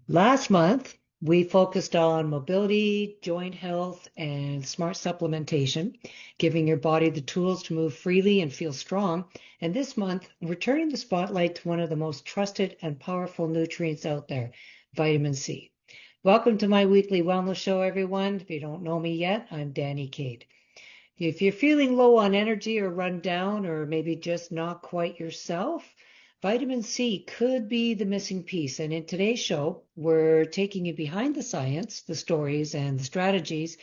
Last month, we focused on mobility, joint health, and smart supplementation, giving your body the tools to move freely and feel strong. And this month, we're turning the spotlight to one of the most trusted and powerful nutrients out there, vitamin C. Welcome to my weekly wellness show, everyone. If you don't know me yet, I'm Danny Cade. If you're feeling low on energy or run down or maybe just not quite yourself, vitamin C could be the missing piece. And in today's show, we're taking you behind the science, the stories, and the strategies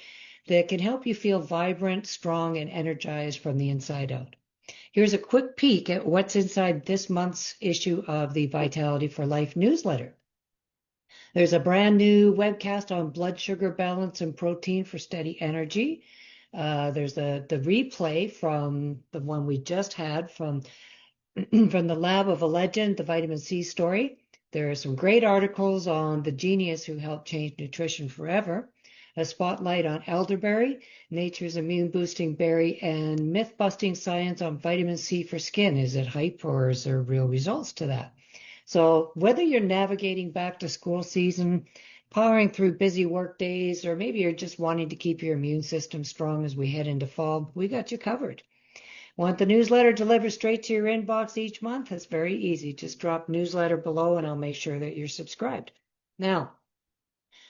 that can help you feel vibrant, strong, and energized from the inside out. Here's a quick peek at what's inside this month's issue of the Vitality for Life newsletter. There's a brand new webcast on blood sugar balance and protein for steady energy. There's the replay from the one we just had from the lab of a legend, the vitamin C story. There are some great articles on the genius who helped change nutrition forever. A spotlight on elderberry, nature's immune-boosting berry, and myth-busting science on vitamin C for skin. Is it hype or is there real results to that? So whether you're navigating back to school season, powering through busy work days, or maybe you're just wanting to keep your immune system strong as we head into fall, we got you covered. Want the newsletter delivered straight to your inbox each month? It's very easy. Just drop newsletter below and I'll make sure that you're subscribed. Now,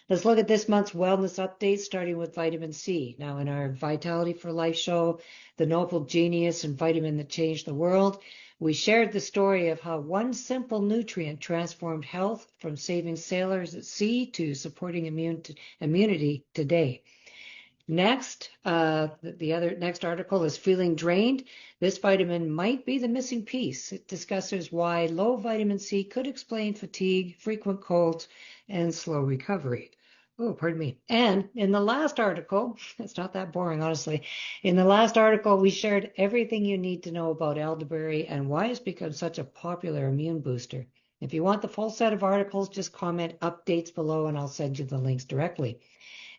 let's look at this month's wellness updates, starting with vitamin C. Now, in our Vitality for Life show, the Nobel genius and vitamin that changed the world, we shared the story of how one simple nutrient transformed health from saving sailors at sea to supporting immunity today. Next, next article is feeling drained. This vitamin might be the missing piece. It discusses why low vitamin C could explain fatigue, frequent colds, and slow recovery. Oh, pardon me. And in the last article, it's not that boring, honestly. In the last article, we shared everything you need to know about elderberry and why it's become such a popular immune booster. If you want the full set of articles, just comment updates below and I'll send you the links directly.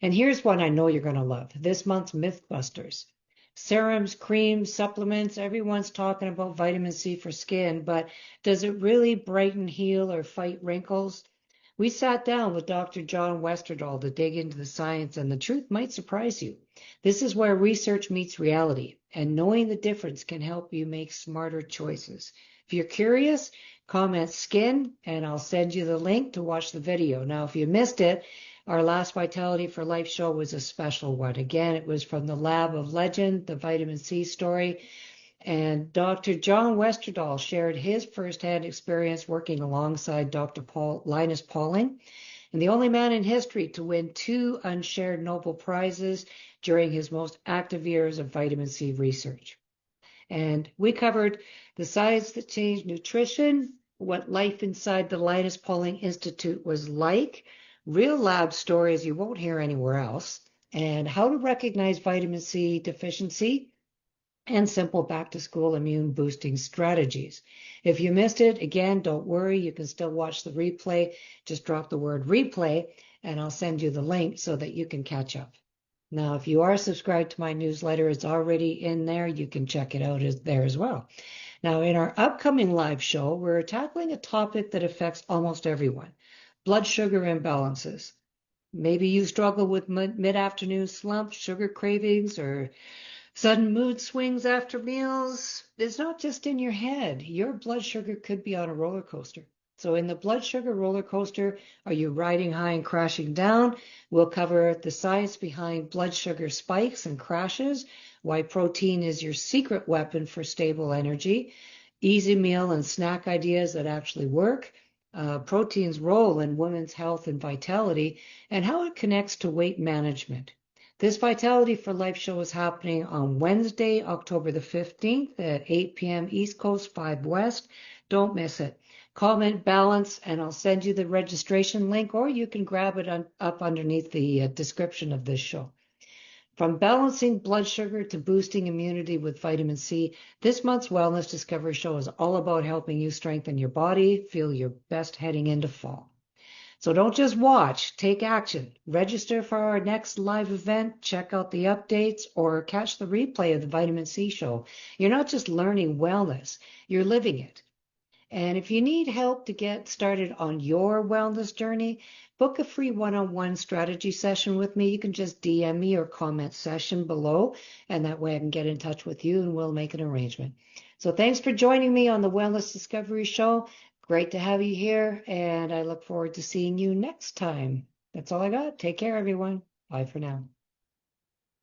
And here's one I know you're going to love. This month's Mythbusters. Serums, creams, supplements, everyone's talking about vitamin C for skin, but does it really brighten, heal, or fight wrinkles? We sat down with Dr. John Westerdahl to dig into the science, and the truth might surprise you. This is where research meets reality, and knowing the difference can help you make smarter choices. If you're curious, comment skin, and I'll send you the link to watch the video. Now, if you missed it, our last Vitality for Life show was a special one. Again, it was from the lab of legend, the vitamin C story. And Dr. John Westerdahl shared his firsthand experience working alongside Dr. Linus Pauling, and the only man in history to win 2 unshared Nobel Prizes during his most active years of vitamin C research. And we covered the science that changed nutrition, what life inside the Linus Pauling Institute was like, real lab stories you won't hear anywhere else, and how to recognize vitamin C deficiency, and simple back-to-school immune-boosting strategies. If you missed it, again, don't worry. You can still watch the replay. Just drop the word replay, and I'll send you the link so that you can catch up. Now, if you are subscribed to my newsletter, it's already in there. You can check it out there as well. Now, in our upcoming live show, we're tackling a topic that affects almost everyone, blood sugar imbalances. Maybe you struggle with mid-afternoon slumps, sugar cravings, or sudden mood swings after meals. It's not just in your head. Your blood sugar could be on a roller coaster. So in the blood sugar roller coaster, are you riding high and crashing down? We'll cover the science behind blood sugar spikes and crashes, why protein is your secret weapon for stable energy, easy meal and snack ideas that actually work, protein's role in women's health and vitality, and how it connects to weight management. This Vitality for Life show is happening on Wednesday, October the 15th at 8 p.m. East Coast, 5 West. Don't miss it. Comment balance, and I'll send you the registration link, or you can grab it up underneath the description of this show. From balancing blood sugar to boosting immunity with vitamin C, this month's Wellness Discovery show is all about helping you strengthen your body, feel your best heading into fall. So don't just watch, take action. Register for our next live event, check out the updates, or catch the replay of the Vitamin C show. You're not just learning wellness, you're living it. And if you need help to get started on your wellness journey, book a free one-on-one strategy session with me. You can just DM me or comment session below, and that way I can get in touch with you and we'll make an arrangement. So thanks for joining me on the Wellness Discovery Show. Great to have you here, and I look forward to seeing you next time. That's all I got. Take care, everyone. Bye for now.